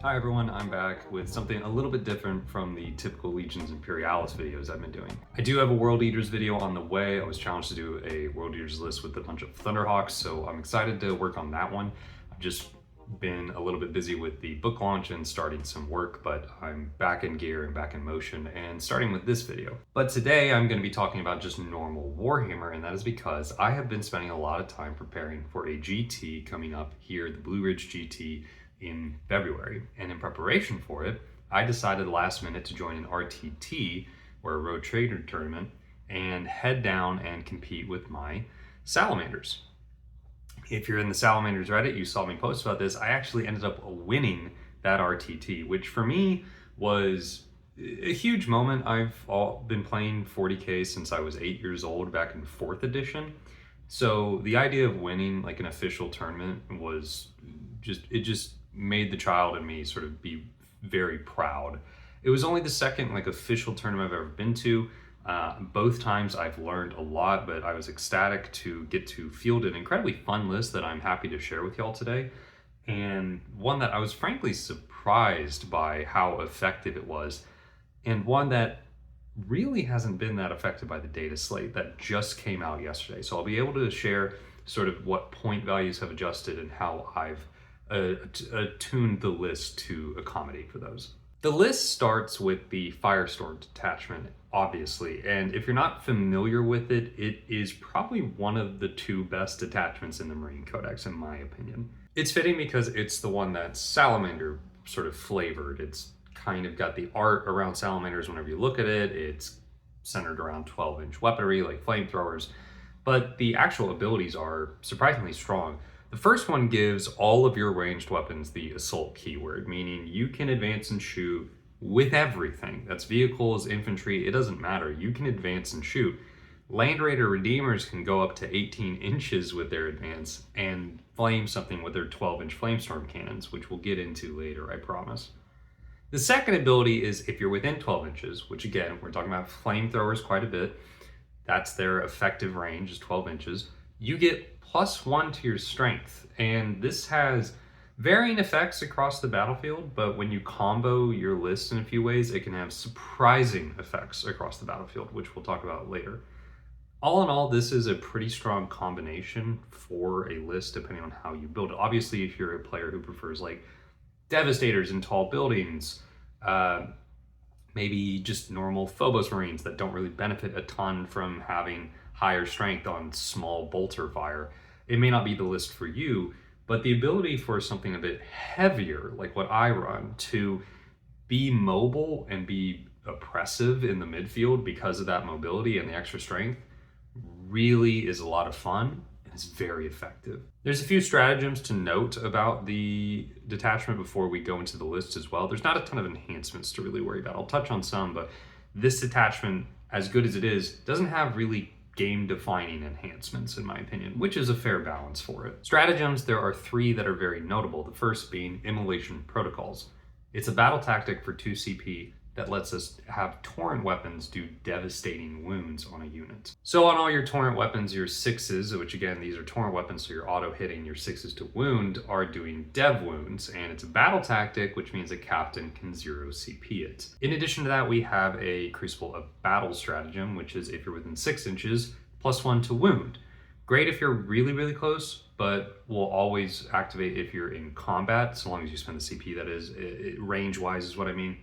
Hi everyone, I'm back with something a little bit different from the typical Legions Imperialis videos I've been doing. I do have a World Eaters video on the way. I was challenged to do a World Eaters list with a bunch of Thunderhawks, so I'm excited to work on that one. I've just been a little bit busy with the book launch and starting some work, but I'm back in gear and back in motion and starting with this video. But today I'm going to be talking about just normal Warhammer, and that is because I have been spending a lot of time preparing for a GT coming up here, the Blue Ridge GT, in February. And in preparation for it, I decided last minute to join an RTT, or a Road Trader tournament, and head down and compete with my Salamanders. If you're in the Salamanders Reddit, you saw me post about this. I actually ended up winning that RTT, which for me was a huge moment. I've been playing 40K since I was 8 years old, back in 4th edition. So the idea of winning like an official tournament was just made the child in me sort of be very proud. It was only the second like official tournament I've ever been to. Both times I've learned a lot, but I was ecstatic to get to field an incredibly fun list that I'm happy to share with y'all today. And one that I was frankly surprised by how effective it was, and one that really hasn't been that affected by the data slate that just came out yesterday. So I'll be able to share sort of what point values have adjusted and how I've tuned the list to accommodate for those. The list starts with the Firestorm Detachment, obviously, and if you're not familiar with it, it is probably one of the two best detachments in the Marine Codex, in my opinion. It's fitting because it's the one that's Salamander sort of flavored. It's kind of got the art around Salamanders whenever you look at it. It's centered around 12-inch weaponry like flamethrowers, but the actual abilities are surprisingly strong. The first one gives all of your ranged weapons the assault keyword, meaning you can advance and shoot with everything. That's vehicles, infantry, it doesn't matter. You can advance and shoot. Land Raider Redeemers can go up to 18 inches with their advance and flame something with their 12-inch Flamestorm cannons, which we'll get into later, I promise. The second ability is if you're within 12 inches, which again, we're talking about flamethrowers quite a bit. That's their effective range, is 12 inches. You get +1 to your strength, and this has varying effects across the battlefield, but when you combo your list in a few ways, it can have surprising effects across the battlefield, which we'll talk about later. All in all, this is a pretty strong combination for a list depending on how you build it. Obviously, if you're a player who prefers like Devastators in tall buildings, maybe just normal Phobos Marines that don't really benefit a ton from having higher strength on small bolter fire, it may not be the list for you, but the ability for something a bit heavier, like what I run, to be mobile and be oppressive in the midfield because of that mobility and the extra strength really is a lot of fun and is very effective. There's a few stratagems to note about the detachment before we go into the list as well. There's not a ton of enhancements to really worry about. I'll touch on some, but this detachment, as good as it is, doesn't have really game-defining enhancements, in my opinion, which is a fair balance for it. Stratagems, there are 3 that are very notable, the first being Immolation Protocols. It's a battle tactic for 2 CP that lets us have torrent weapons do devastating wounds on a unit. So on all your torrent weapons, your 6s, which again, these are torrent weapons, so you're auto-hitting your 6s to wound, are doing dev wounds, and it's a battle tactic, which means a captain can 0 CP it. In addition to that, we have a Crucible of Battle stratagem, which is if you're within 6 inches, +1 to wound. Great if you're really, really close, but will always activate if you're in combat, so long as you spend the CP, that is, range-wise is what I mean.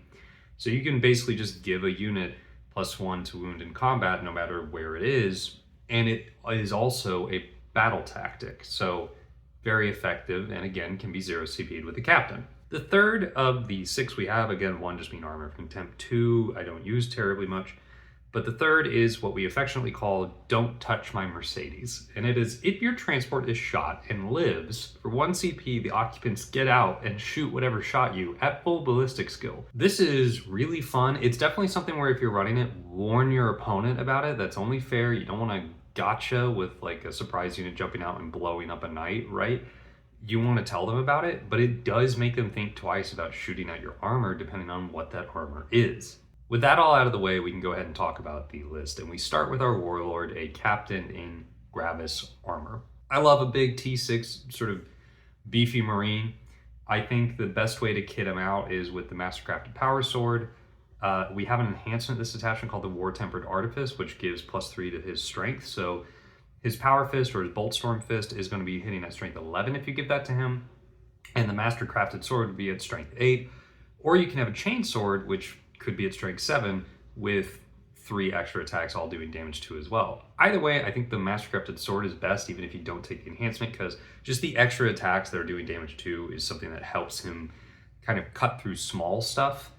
So you can basically just give a unit +1 to wound in combat no matter where it is, and it is also a battle tactic, so very effective, and again can be 0 CP'd with the captain. The third of the 6 we have, again, 1 just being Armor of Contempt, 2 I don't use terribly much, but the third is what we affectionately call Don't Touch My Mercedes. And it is if your transport is shot and lives, for 1 CP, the occupants get out and shoot whatever shot you at full ballistic skill. This is really fun. It's definitely something where if you're running it, warn your opponent about it. That's only fair. You don't want to gotcha with like a surprise unit jumping out and blowing up a knight, right? You want to tell them about it, but it does make them think twice about shooting at your armor depending on what that armor is. With that all out of the way, we can go ahead and talk about the list. And we start with our Warlord, a captain in Gravis armor. I love a big T6 sort of beefy Marine. I think the best way to kit him out is with the Mastercrafted Power Sword. We have an enhancement in this attachment called the War Tempered Artifice, which gives +3 to his strength. So his Power Fist or his Boltstorm Fist is going to be hitting at strength 11 if you give that to him. And the Mastercrafted Sword would be at strength 8. Or you can have a Chain Sword, which could be at strength 7 with 3 extra attacks all doing damage 2 as well. Either way, I think the Mastercrafted Sword is best even if you don't take the enhancement, because just the extra attacks that are doing damage 2 is something that helps him kind of cut through small stuff.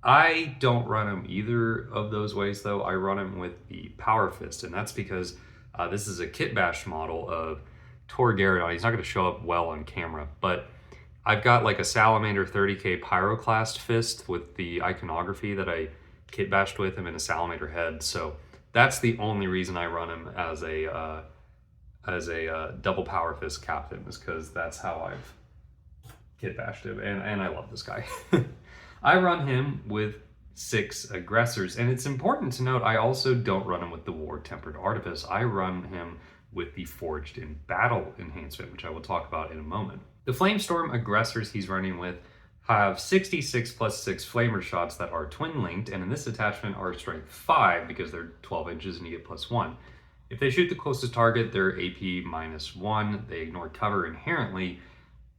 I don't run him either of those ways though. I run him with the Power Fist, and that's because this is a kit bash model of Tor Garradon. He's not going to show up well on camera, but I've got like a Salamander 30k Pyroclast fist with the iconography that I kit bashed with him in a Salamander head. So that's the only reason I run him as a double Power Fist captain, is because that's how I've kit bashed him, and I love this guy. I run him with 6 aggressors, and it's important to note I also don't run him with the War Tempered Artifice. I run him with the Forged in Battle enhancement, which I will talk about in a moment. The Flamestorm aggressors he's running with have 66 + 6 flamer shots that are twin linked, and in this attachment are strength 5 because they're 12 inches and you get +1. If they shoot the closest target, they're AP -1. They ignore cover inherently.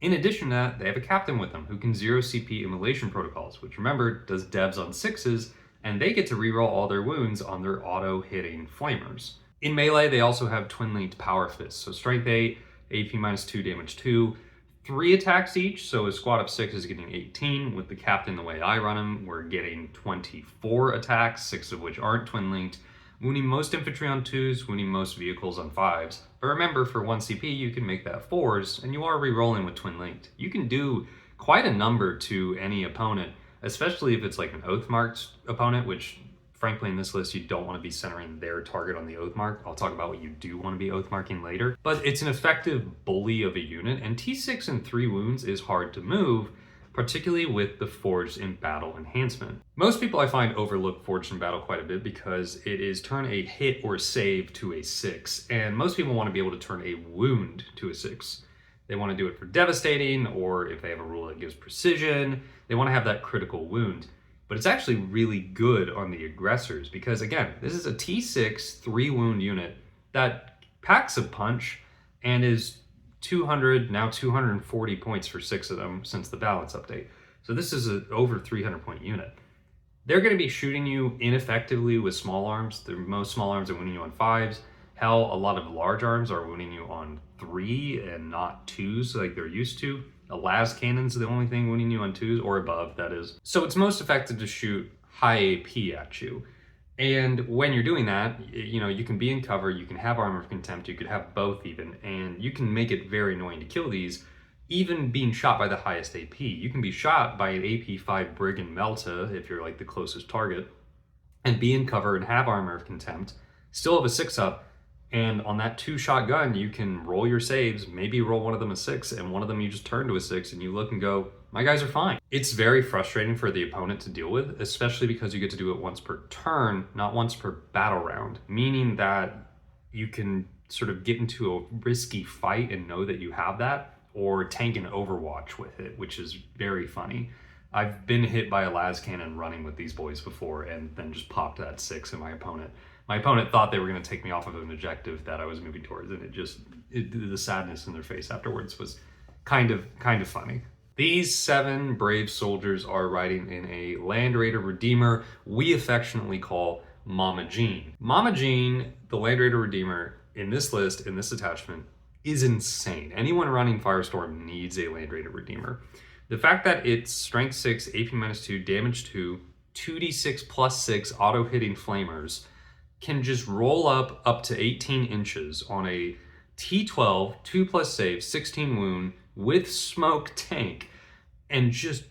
In addition to that, they have a captain with them who can 0 CP Immolation Protocols, which remember does devs on 6s, and they get to reroll all their wounds on their auto-hitting flamers. In melee, they also have twin-linked Power Fists, so strength 8, AP -2, damage 2, 3 attacks each, so a squad of 6 is getting 18. With the captain, the way I run him, we're getting 24 attacks, 6 of which aren't twin-linked, wounding most infantry on 2s, wounding most vehicles on 5s. But remember, for 1 CP, you can make that 4s, and you are re-rolling with twin-linked. You can do quite a number to any opponent, especially if it's like an Oath-marked opponent, which frankly in this list you don't want to be centering their target on the Oath-mark. I'll talk about what you do want to be Oath-marking later. But it's an effective bully of a unit, and T6 and 3 wounds is hard to move, particularly with the Forged in Battle enhancement. Most people I find overlook Forged in Battle quite a bit because it is turn a hit or save to a 6, and most people want to be able to turn a wound to a 6. They want to do it for devastating, or if they have a rule that gives precision, they want to have that critical wound. But it's actually really good on the aggressors because, again, this is a T6 3 wound unit that packs a punch and is 200, now 240 points for 6 of them since the balance update. So this is an over 300 point unit. They're going to be shooting you ineffectively with small arms. Most small arms are wounding you on 5s. Hell, a lot of large arms are wounding you on 3 and not 2s like they're used to. A las cannon's the only thing wounding you on 2s or above, that is. So it's most effective to shoot high AP at you. And when you're doing that, you know, you can be in cover, you can have Armor of Contempt, you could have both even, and you can make it very annoying to kill these, even being shot by the highest AP. You can be shot by an AP 5 Brigand Melta, if you're like the closest target, and be in cover and have Armor of Contempt, still have a 6-up, and on that 2-shot gun, you can roll your saves, maybe roll one of them a 6, and one of them you just turn to a 6, and you look and go, my guys are fine. It's very frustrating for the opponent to deal with, especially because you get to do it once per turn, not once per battle round, meaning that you can sort of get into a risky fight and know that you have that, or tank an Overwatch with it, which is very funny. I've been hit by a las cannon running with these boys before and then just popped that 6 in my opponent. My opponent thought they were going to take me off of an objective that I was moving towards, and the sadness in their face afterwards was kind of funny. These 7 brave soldiers are riding in a Land Raider Redeemer we affectionately call Mama Jean. Mama Jean, the Land Raider Redeemer, in this list, in this attachment, is insane. Anyone running Firestorm needs a Land Raider Redeemer. The fact that it's strength 6, AP -2, damage 2, 2d6 +6 auto-hitting flamers can just roll up to 18 inches on a T12, 2+ save, 16 wound, with smoke tank and just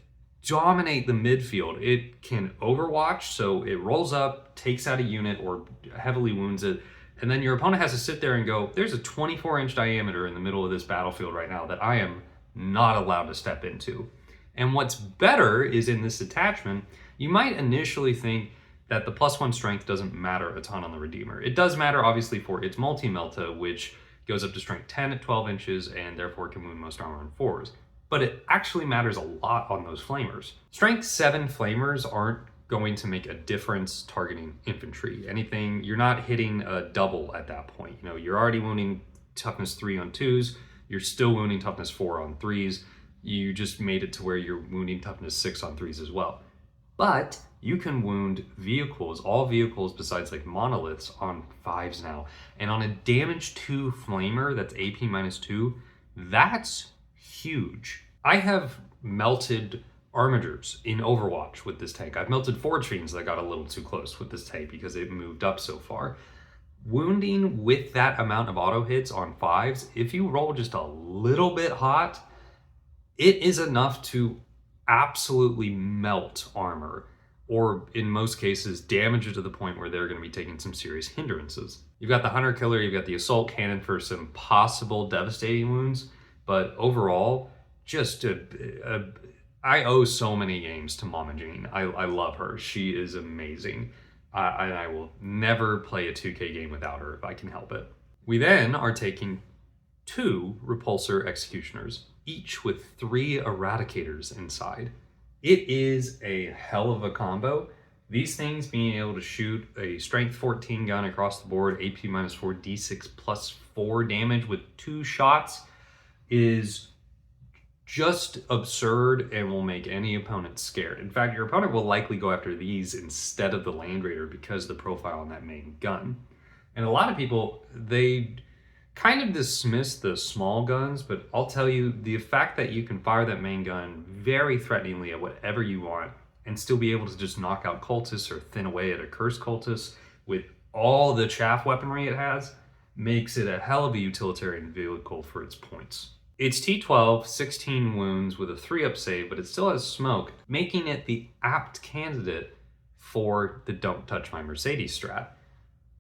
dominate the midfield. It can Overwatch, so it rolls up, takes out a unit or heavily wounds it, and then your opponent has to sit there and go, there's a 24-inch diameter in the middle of this battlefield right now that I am not allowed to step into. And what's better is in this attachment, you might initially think that the +1 strength doesn't matter a ton on the Redeemer. It does matter obviously for its multi-melta, which goes up to strength 10 at 12 inches and therefore can wound most armor on 4s. but it actually matters a lot on those flamers. Strength 7 flamers aren't going to make a difference targeting infantry. Anything, you're not hitting a double at that point. You know, you're already wounding toughness 3 on 2s, you're still wounding toughness 4 on 3s, you just made it to where you're wounding toughness 6 on 3s as well. But you can wound vehicles, all vehicles besides like monoliths, on 5s now. And on a damage 2 flamer that's AP -2, that's huge. I have melted armatures in Overwatch with this tank. I've melted Forge Fiends that got a little too close with this tank because it moved up so far. Wounding with that amount of auto hits on 5s, if you roll just a little bit hot, it is enough to absolutely melt armor, or in most cases damage it to the point where they're going to be taking some serious hindrances. You've got the Hunter Killer, you've got the Assault Cannon for some possible devastating wounds, but overall, just I owe so many games to Mama Jean. I love her. She is amazing. And I will never play a 2K game without her if I can help it. We then are taking 2 Repulsor Executioners, each with 3 Eradicators inside. It is a hell of a combo. These things being able to shoot a Strength 14 gun across the board, AP -4, D6 +4 damage with 2 shots is just absurd and will make any opponent scared. In fact, your opponent will likely go after these instead of the Land Raider because of the profile on that main gun. And a lot of people, they kind of dismiss the small guns, but I'll tell you, the fact that you can fire that main gun very threateningly at whatever you want and still be able to just knock out cultists or thin away at a cursed cultist with all the chaff weaponry it has makes it a hell of a utilitarian vehicle for its points. It's T12, 16 wounds with a 3-up save, but it still has smoke, making it the apt candidate for the Don't Touch My Mercedes strat.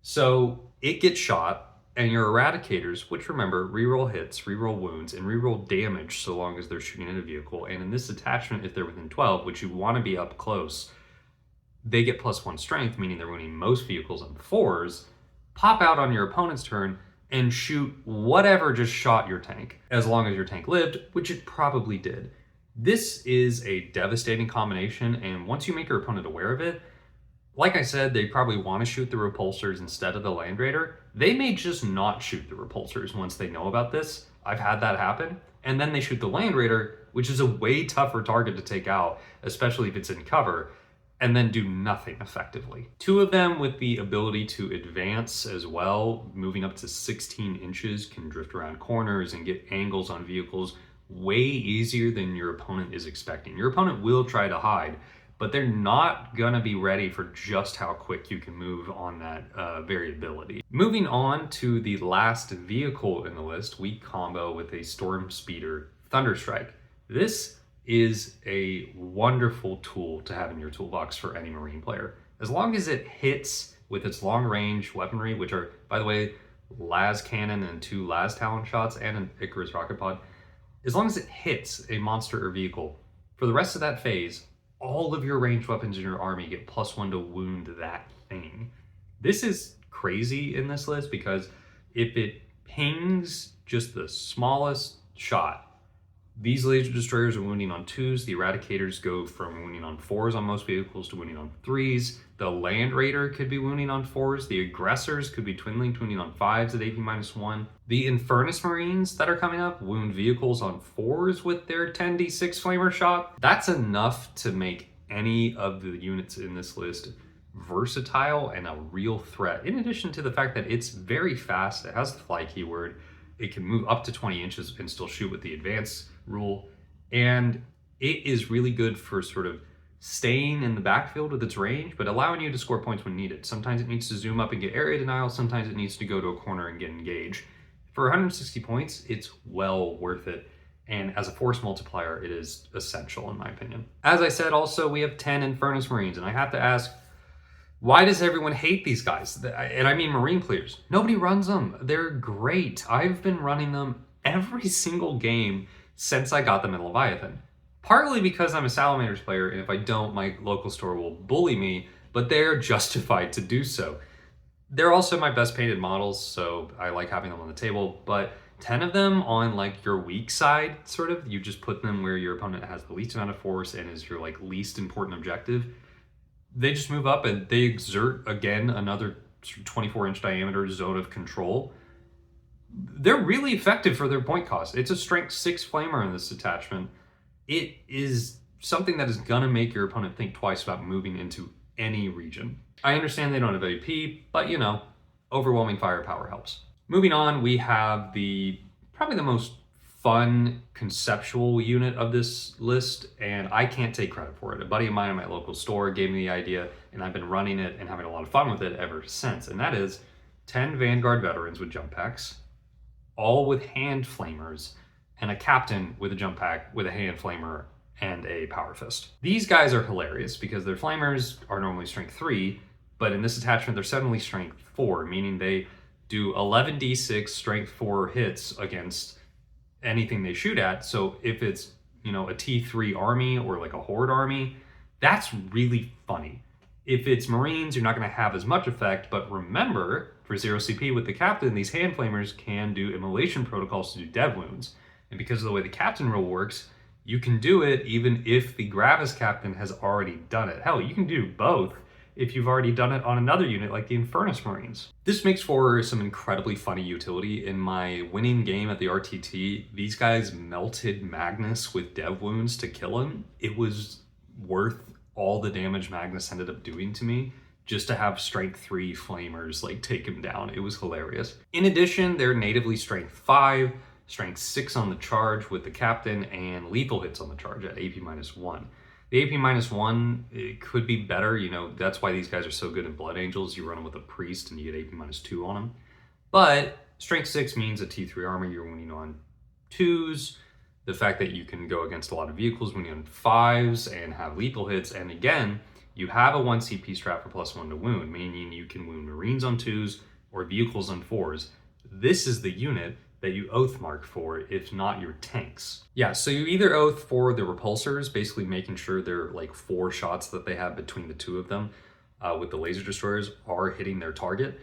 So it gets shot, and your Eradicators, which remember, reroll hits, reroll wounds, and reroll damage so long as they're shooting at a vehicle, and in this attachment, if they're within 12, which you want to be up close, they get +1 strength, meaning they're winning most vehicles on 4s, pop out on your opponent's turn, and shoot whatever just shot your tank, as long as your tank lived, which it probably did. This is a devastating combination, and once you make your opponent aware of it, like I said, they probably want to shoot the Repulsors instead of the Land Raider. They may just not shoot the Repulsors once they know about this. I've had that happen. And then they shoot the Land Raider, which is a way tougher target to take out, especially if it's in cover, and then do nothing effectively. 2 of them with the ability to advance as well, moving up to 16 inches, can drift around corners and get angles on vehicles way easier than your opponent is expecting. Your opponent will try to hide, but they're not gonna be ready for just how quick you can move on that variability. Moving on to the last vehicle in the list, we combo with a Storm Speeder Thunderstrike. This is a wonderful tool to have in your toolbox for any Marine player. As long as it hits with its long range weaponry, which are, by the way, Las Cannon and 2 Las Talon shots and an Icarus rocket pod, as long as it hits a monster or vehicle, for the rest of that phase, all of your ranged weapons in your army get +1 to wound that thing. This is crazy in this list because if it pings just the smallest shot, these laser destroyers are wounding on 2s. The Eradicators go from wounding on 4s on most vehicles to wounding on 3s. The Land Raider could be wounding on 4s. The Aggressors could be wounding on 5s at AP -1. The Infernus Marines that are coming up wound vehicles on 4s with their 10d6 flamer shot. That's enough to make any of the units in this list versatile and a real threat. In addition to the fact that it's very fast, it has the fly keyword, it can move up to 20 inches and still shoot with the advance rule, and it is really good for sort of staying in the backfield with its range, but allowing you to score points when needed. Sometimes it needs to zoom up and get area denial, sometimes it needs to go to a corner and get engaged. For 160 points, it's well worth it, and as a force multiplier, it is essential in my opinion. As I said, also, we have 10 Infernus Marines, and I have to ask, why does everyone hate these guys? And I mean Marine players. Nobody runs them. They're great. I've been running them every single game since I got them in Leviathan. Partly because I'm a Salamanders player, and if I don't, my local store will bully me, but they're justified to do so. They're also my best painted models, so I like having them on the table, but 10 of them on like your weak side, sort of. You just put them where your opponent has the least amount of force and is your like least important objective. They just move up and they exert, again, another 24-inch diameter zone of control. They're really effective for their point cost. It's a strength 6 flamer in this detachment. It is something that is gonna make your opponent think twice about moving into any region. I understand they don't have AP, but you know, overwhelming firepower helps. Moving on, we have probably the most fun conceptual unit of this list, and I can't take credit for it. A buddy of mine at my local store gave me the idea, and I've been running it and having a lot of fun with it ever since, and that is 10 Vanguard Veterans with jump packs, all with hand flamers, and a captain with a jump pack with a hand flamer and a power fist. These guys are hilarious because their flamers are normally strength 3, but in this attachment they're suddenly strength 4, meaning they do 11d6 strength 4 hits against anything they shoot at. So if it's, you know, a T3 army or like a horde army, that's really funny. If it's Marines, you're not going to have as much effect, but remember, for 0 CP with the captain, these hand flamers can do immolation protocols to do dev wounds. And because of the way the captain rule works, you can do it even if the Gravis captain has already done it. Hell, you can do both if you've already done it on another unit like the Infernus Marines. This makes for some incredibly funny utility. In my winning game at the RTT, these guys melted Magnus with dev wounds to kill him. It was worth all the damage Magnus ended up doing to me just to have strength 3 flamers like take him down. It was hilarious. In addition, they're natively strength 5, strength 6 on the charge with the captain, and lethal hits on the charge at AP -1. The AP -1, it could be better, you know, that's why these guys are so good in Blood Angels. You run them with a priest and you get AP -2 on them. But strength 6 means a T3 armor, you're winning on 2s. The fact that you can go against a lot of vehicles winning on 5s and have lethal hits. And again, you have a 1 CP strat for +1 to wound, meaning you can wound Marines on 2s or vehicles on 4s. This is the unit that you oath mark for, if not your tanks. Yeah, so you either oath for the repulsors, basically making sure they're like 4 shots that they have between the 2 of them with the laser destroyers are hitting their target,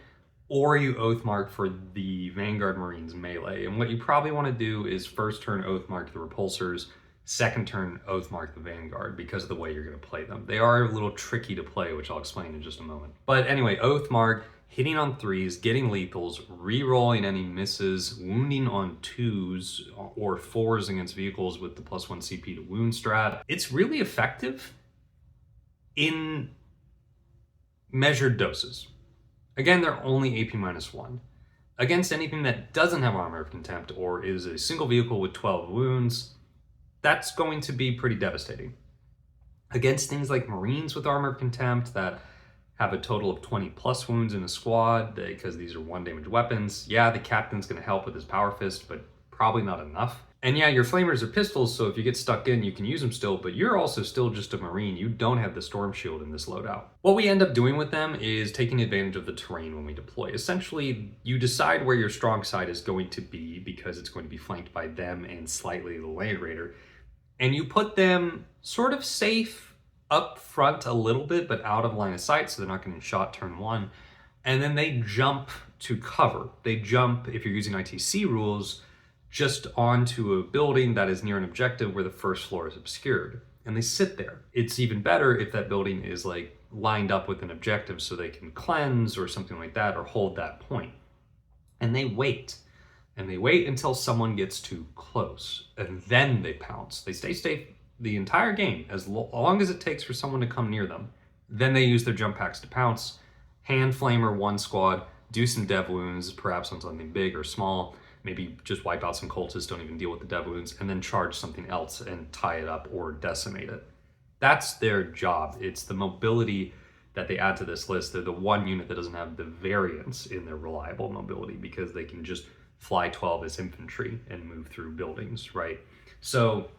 or you oath mark for the Vanguard Marines melee. And what you probably want to do is first turn oath mark the repulsors, second turn oath mark the Vanguard because of the way you're going to play them. They are a little tricky to play, which I'll explain in just a moment. But anyway, oath mark, hitting on 3s, getting lethals, re-rolling any misses, wounding on 2s or 4s against vehicles with the +1 CP to wound strat. It's really effective in measured doses. Again, they're only AP -1. Against anything that doesn't have Armor of Contempt or is a single vehicle with 12 wounds, that's going to be pretty devastating. Against things like Marines with Armor of Contempt that have a total of 20+ wounds in a squad, because these are 1 damage weapons. Yeah, the captain's gonna help with his power fist, but probably not enough. And yeah, your flamers are pistols, so if you get stuck in, you can use them still, but you're also still just a Marine. You don't have the storm shield in this loadout. What we end up doing with them is taking advantage of the terrain when we deploy. Essentially, you decide where your strong side is going to be because it's going to be flanked by them and slightly the Land Raider. And you put them sort of safe up front a little bit, but out of line of sight, so they're not getting shot turn 1. And then they jump to cover. They jump, if you're using ITC rules, just onto a building that is near an objective where the first floor is obscured. And they sit there. It's even better if that building is like lined up with an objective so they can cleanse or something like that or hold that point. And they wait. And they wait until someone gets too close. And then they pounce. They stay safe the entire game, as long as it takes for someone to come near them. Then they use their jump packs to pounce, hand flamer 1 squad, do some dev wounds, perhaps on something big or small, maybe just wipe out some cultists, don't even deal with the dev wounds, and then charge something else and tie it up or decimate it. That's their job. It's the mobility that they add to this list. They're the 1 unit that doesn't have the variance in their reliable mobility because they can just fly 12 as infantry and move through buildings, right? So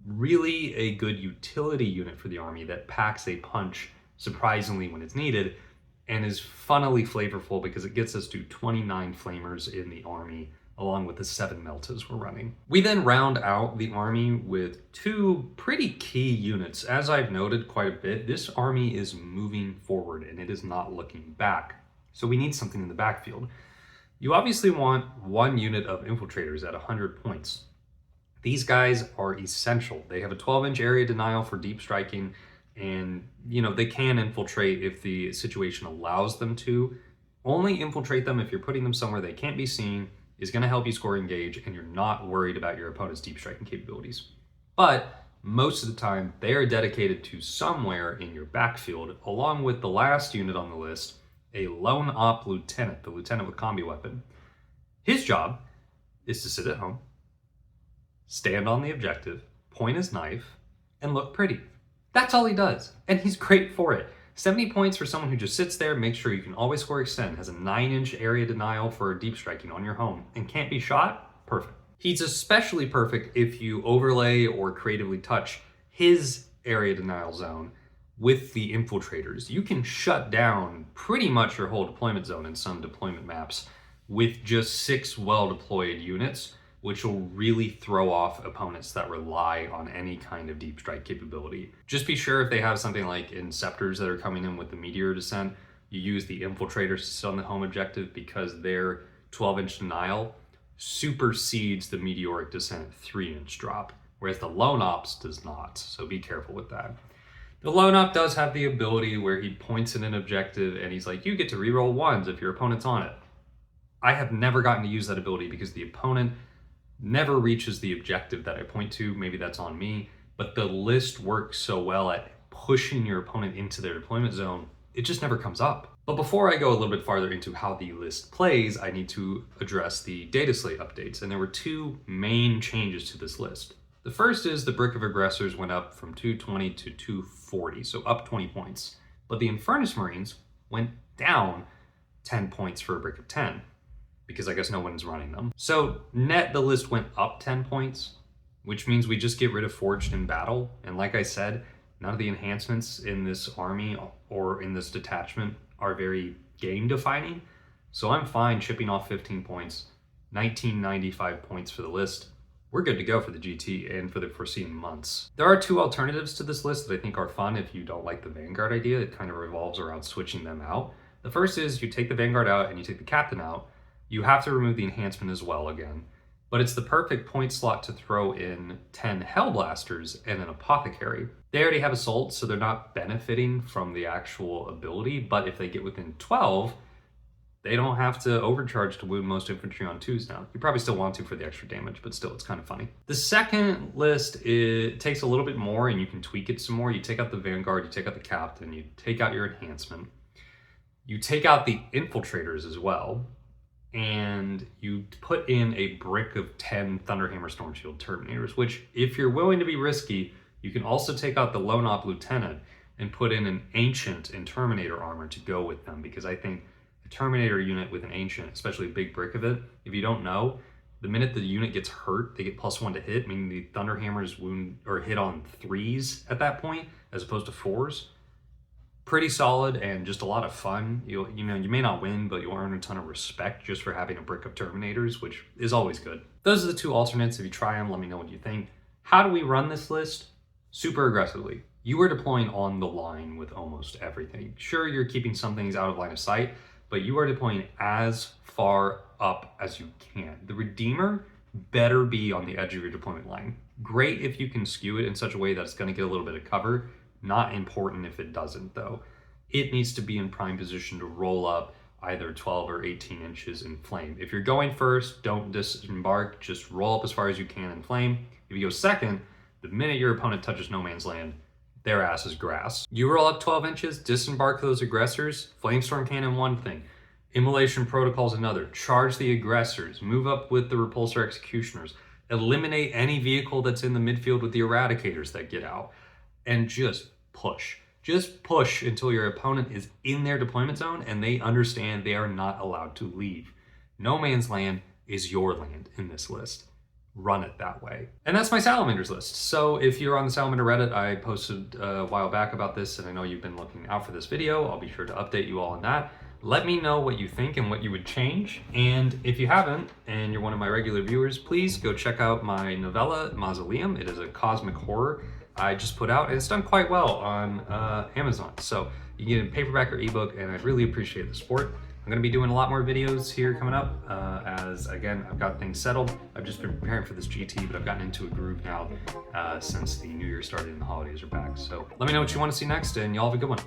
really a good utility unit for the army that packs a punch surprisingly when it's needed and is funnily flavorful because it gets us to 29 flamers in the army along with the 7 meltas we're running. We then round out the army with 2 pretty key units. As I've noted quite a bit, this army is moving forward and it is not looking back. So we need something in the backfield. You obviously want one unit of infiltrators at 100 points. These guys are essential. They have a 12-inch area denial for deep striking, and they can infiltrate if the situation allows them to. Only infiltrate them if you're putting them somewhere they can't be seen, is going to help you score engage, and you're not worried about your opponent's deep striking capabilities. But most of the time, they are dedicated to somewhere in your backfield, along with the last unit on the list, a lone op lieutenant, the lieutenant with combi weapon. His job is to sit at home, stand on the objective, point his knife, and look pretty. That's all he does, and he's great for it. 70 points for someone who just sits there, makes sure you can always score extend, has a 9-inch area denial for deep striking on your home, and can't be shot? Perfect. He's especially perfect if you overlay or creatively touch his area denial zone with the infiltrators. You can shut down pretty much your whole deployment zone in some deployment maps with just 6 well-deployed units, which will really throw off opponents that rely on any kind of deep strike capability. Just be sure if they have something like Inceptors that are coming in with the meteor descent, you use the infiltrators to sit on the home objective, because their 12-inch denial supersedes the meteoric descent 3-inch drop, whereas the lone ops does not, so be careful with that. The lone op does have the ability where he points at an objective and he's like, you get to reroll 1s if your opponent's on it. I have never gotten to use that ability because the opponent never reaches the objective that I point to. Maybe that's on me, but the list works so well at pushing your opponent into their deployment zone, it just never comes up. But before I go a little bit farther into how the list plays, I need to address the data slate updates, and there were 2 main changes to this list. The first is the Brick of Aggressors went up from 220 to 240, so up 20 points. But the Infernus Marines went down 10 points for a Brick of 10, because I guess no one's running them. So net, the list went up 10 points, which means we just get rid of Forged in Battle. And like I said, none of the enhancements in this army or in this detachment are very game defining. So I'm fine chipping off 15 points, 1995 points for the list. We're good to go for the GT and for the foreseen months. There are 2 alternatives to this list that I think are fun if you don't like the Vanguard idea. It kind of revolves around switching them out. The first is you take the Vanguard out and you take the Captain out. You have to remove the enhancement as well again, but it's the perfect point slot to throw in 10 Hellblasters and an Apothecary. They already have Assault, so they're not benefiting from the actual ability, but if they get within 12, they don't have to overcharge to wound most infantry on 2s now. You probably still want to for the extra damage, but still, it's kind of funny. The second list, it takes a little bit more and you can tweak it some more. You take out the Vanguard, you take out the Captain, you take out your enhancement, you take out the Infiltrators as well, and you put in a brick of 10 Thunderhammer Stormshield Terminators, which, if you're willing to be risky, you can also take out the Lone Op Lieutenant and put in an Ancient and Terminator armor to go with them, because I think a Terminator unit with an Ancient, especially a big brick of it, if you don't know, the minute the unit gets hurt, they get +1 to hit, meaning the Thunderhammers wound or hit on 3s at that point, as opposed to 4s. Pretty solid and just a lot of fun. You may not win, but you'll earn a ton of respect just for having a brick of Terminators, which is always good. Those are the 2 alternates. If you try them, let me know what you think. How do we run this list? Super aggressively. You are deploying on the line with almost everything. Sure, you're keeping some things out of line of sight, but you are deploying as far up as you can. The Redeemer better be on the edge of your deployment line. Great if you can skew it in such a way that it's going to get a little bit of cover. Not important if it doesn't, though. It needs to be in prime position to roll up either 12 or 18 inches in flame. If you're going first, don't disembark, just roll up as far as you can in flame. If you go second, the minute your opponent touches no man's land, their ass is grass. You roll up 12 inches, disembark those aggressors, Flamestorm Cannon 1 thing, Immolation Protocol's another, charge the aggressors, move up with the Repulsor Executioners, eliminate any vehicle that's in the midfield with the Eradicators that get out, and just push. Just push until your opponent is in their deployment zone and they understand they are not allowed to leave. No man's land is your land in this list. Run it that way. And that's my Salamanders list. So if you're on the Salamander Reddit, I posted a while back about this, and I know you've been looking out for this video. I'll be sure to update you all on that. Let me know what you think and what you would change. And if you haven't, and you're one of my regular viewers, please go check out my novella, Mausoleum. It is a cosmic horror I just put out, and it's done quite well on Amazon. So you can get it in paperback or ebook, and I'd really appreciate the support. I'm gonna be doing a lot more videos here coming up as, again, I've got things settled. I've just been preparing for this GT, but I've gotten into a groove now since the new year started and the holidays are back. So let me know what you want to see next, and y'all have a good one.